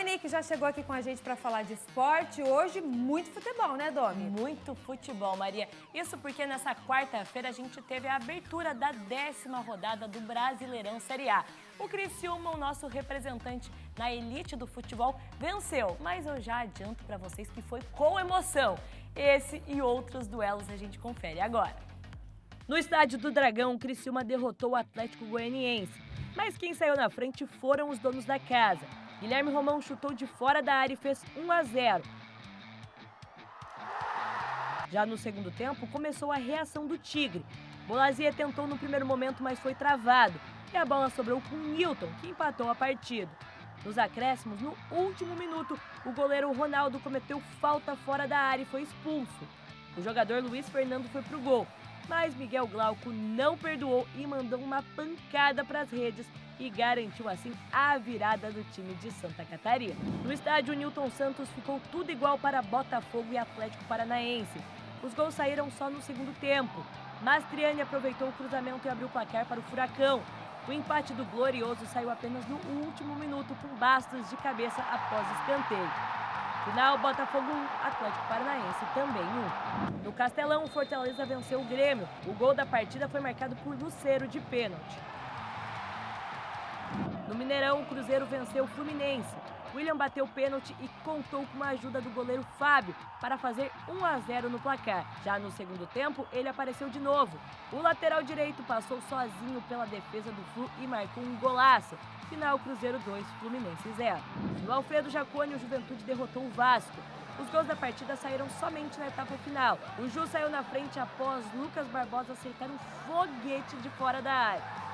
Domi, que já chegou aqui com a gente para falar de esporte. Hoje, muito futebol, né, Domi? Muito futebol, Maria. Isso porque nessa quarta-feira a gente teve a abertura da 10ª rodada do Brasileirão Série A. O Criciúma, o nosso representante na elite do futebol, venceu. Mas eu já adianto para vocês que foi com emoção. Esse e outros duelos a gente confere agora. No estádio do Dragão, o Criciúma derrotou o Atlético Goianiense. Mas quem saiu na frente foram os donos da casa. Guilherme Romão chutou de fora da área e fez 1-0. Já no segundo tempo, começou a reação do Tigre. Bolassia tentou no primeiro momento, mas foi travado. E a bola sobrou com Nilton, que empatou a partida. Nos acréscimos, no último minuto, o goleiro Ronaldo cometeu falta fora da área e foi expulso. O jogador Luiz Fernando foi pro gol, mas Miguel Glauco não perdoou e mandou uma pancada para as redes e garantiu assim a virada do time de Santa Catarina. No estádio, Nilton Santos ficou tudo igual para Botafogo e Atlético Paranaense. Os gols saíram só no segundo tempo. Mastriani aproveitou o cruzamento e abriu o placar para o Furacão. O empate do Glorioso saiu apenas no último minuto com Bastos de cabeça após escanteio. Final, Botafogo 1, Atlético Paranaense também 1. No Castelão, o Fortaleza venceu o Grêmio. O gol da partida foi marcado por Lucero de pênalti. No Mineirão, o Cruzeiro venceu o Fluminense. William bateu pênalti e contou com a ajuda do goleiro Fábio para fazer 1-0 no placar. Já no segundo tempo, ele apareceu de novo. O lateral direito passou sozinho pela defesa do Flu e marcou um golaço. Final, Cruzeiro 2, Fluminense 0. No Alfredo Jaconi, o Juventude derrotou o Vasco. Os gols da partida saíram somente na etapa final. O Ju saiu na frente após Lucas Barbosa acertar um foguete de fora da área.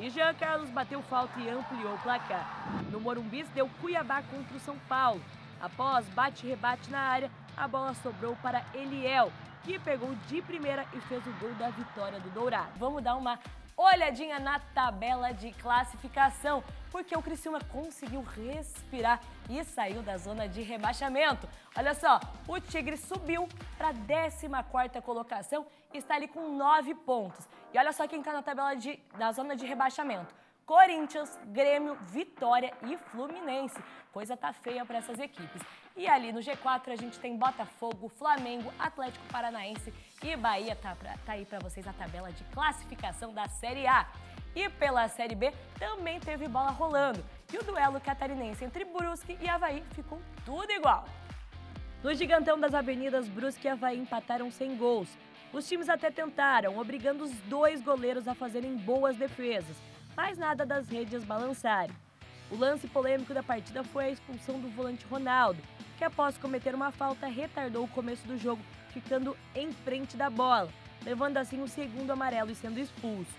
E Jean Carlos bateu falta e ampliou o placar. No Morumbi, deu Cuiabá contra o São Paulo. Após bate-rebate na área, a bola sobrou para Eliel, que pegou de primeira e fez o gol da vitória do Dourado. Vamos dar uma olhadinha na tabela de classificação, porque o Criciúma conseguiu respirar e saiu da zona de rebaixamento. Olha só, o Tigre subiu para a 14ª colocação e está ali com 9 pontos. E olha só quem está na tabela da zona de rebaixamento. Corinthians, Grêmio, Vitória e Fluminense. Coisa tá feia para essas equipes. E ali no G4 a gente tem Botafogo, Flamengo, Atlético Paranaense e Bahia. Tá aí para vocês a tabela de classificação da Série A. E pela Série B também teve bola rolando. E o duelo catarinense entre Brusque e Avaí ficou tudo igual. No Gigantão das Avenidas, Brusque e Avaí empataram sem gols. Os times até tentaram, obrigando os dois goleiros a fazerem boas defesas, mas nada das redes balançarem. O lance polêmico da partida foi a expulsão do volante Ronaldo, que após cometer uma falta retardou o começo do jogo, ficando em frente da bola, levando assim o segundo amarelo e sendo expulso.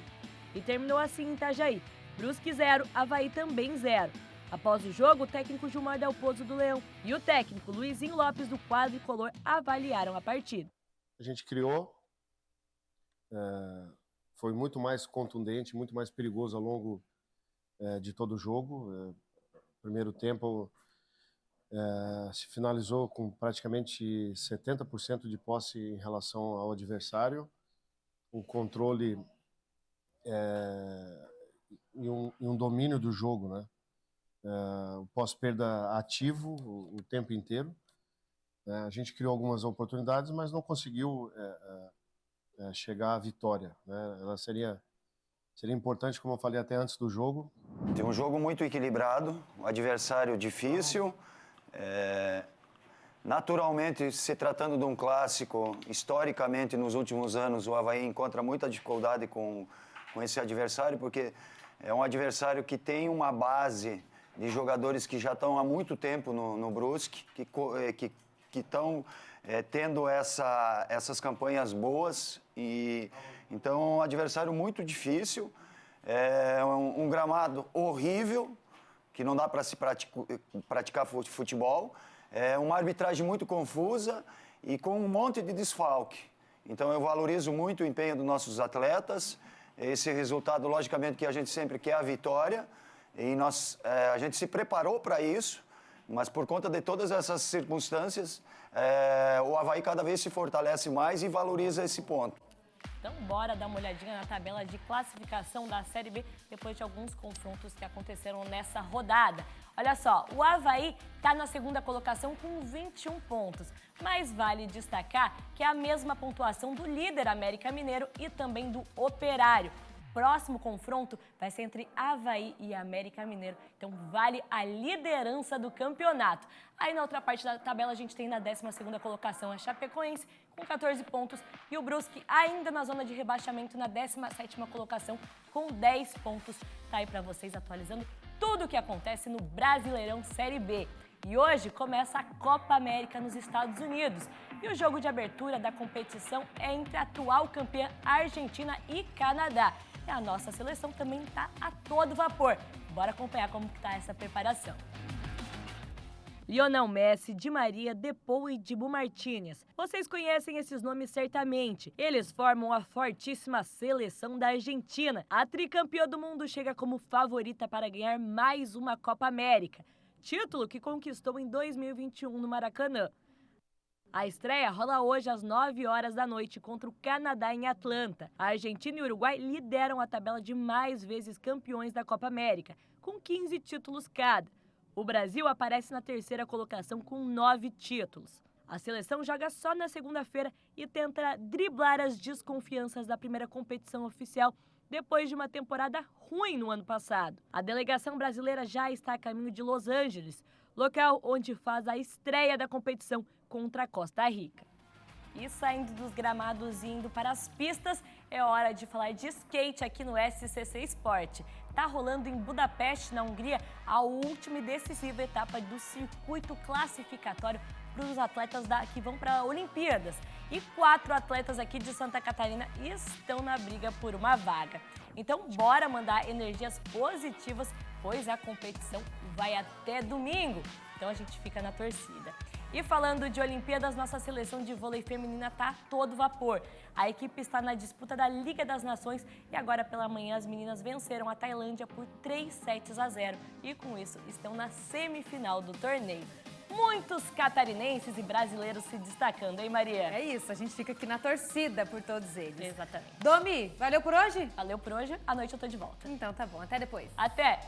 E terminou assim em Itajaí, Brusque 0, Avaí também 0. Após o jogo, o técnico Gilmar Del Pozo do Leão e o técnico Luizinho Lopes do Quadricolor avaliaram a partida. A gente criou, foi muito mais contundente, muito mais perigoso ao longo de todo o jogo. Primeiro tempo se finalizou com praticamente 70% de posse em relação ao adversário, um controle e um domínio do jogo, né? O pós-perda ativo o tempo inteiro. A gente criou algumas oportunidades, mas não conseguiu chegar à vitória, né? Ela seria importante, como eu falei até antes do jogo. Tem um jogo muito equilibrado, um adversário difícil. Naturalmente, se tratando de um clássico, historicamente, nos últimos anos, o Avaí encontra muita dificuldade com esse adversário, porque é um adversário que tem uma base de jogadores que já estão há muito tempo no Brusque, que estão tendo essas campanhas boas. Então, é um adversário muito difícil, um gramado horrível, que não dá para se praticar futebol, uma arbitragem muito confusa e com um monte de desfalque. Então, eu valorizo muito o empenho dos nossos atletas. Esse resultado, logicamente, que a gente sempre quer a vitória, e a gente se preparou para isso, mas por conta de todas essas circunstâncias, o Avaí cada vez se fortalece mais e valoriza esse ponto. Então, bora dar uma olhadinha na tabela de classificação da Série B depois de alguns confrontos que aconteceram nessa rodada. Olha só, o Avaí está na segunda colocação com 21 pontos, mas vale destacar que é a mesma pontuação do líder América Mineiro e também do Operário. Próximo confronto vai ser entre Avaí e América Mineiro, então vale a liderança do campeonato. Aí na outra parte da tabela a gente tem na 12ª colocação a Chapecoense com 14 pontos e o Brusque ainda na zona de rebaixamento na 17ª colocação com 10 pontos. Tá aí para vocês atualizando tudo o que acontece no Brasileirão Série B. E hoje começa a Copa América nos Estados Unidos. E o jogo de abertura da competição é entre a atual campeã Argentina e Canadá. E a nossa seleção também está a todo vapor. Bora acompanhar como está essa preparação. Lionel Messi, Di Maria, Depou e Dibu Martínez. Vocês conhecem esses nomes certamente. Eles formam a fortíssima seleção da Argentina. A tricampeã do mundo chega como favorita para ganhar mais uma Copa América. Título que conquistou em 2021 no Maracanã. A estreia rola hoje às 9 horas da noite contra o Canadá em Atlanta. A Argentina e o Uruguai lideram a tabela de mais vezes campeões da Copa América, com 15 títulos cada. O Brasil aparece na terceira colocação com 9 títulos. A seleção joga só na segunda-feira e tenta driblar as desconfianças da primeira competição oficial depois de uma temporada ruim no ano passado. A delegação brasileira já está a caminho de Los Angeles, local onde faz a estreia da competição contra a Costa Rica. E saindo dos gramados e indo para as pistas, é hora de falar de skate aqui no SCC Sport. Tá rolando em Budapeste, na Hungria, a última e decisiva etapa do circuito classificatório para os atletas que vão para Olimpíadas. E 4 atletas aqui de Santa Catarina estão na briga por uma vaga. Então, bora mandar energias positivas, pois a competição vai até domingo. Então, a gente fica na torcida. E falando de Olimpíadas, nossa seleção de vôlei feminina está a todo vapor. A equipe está na disputa da Liga das Nações e agora pela manhã as meninas venceram a Tailândia por 3-0 e com isso estão na semifinal do torneio. Muitos catarinenses e brasileiros se destacando, hein, Maria? É isso, a gente fica aqui na torcida por todos eles. Exatamente. Domi, valeu por hoje? Valeu por hoje, à noite eu tô de volta. Então tá bom, até depois. Até!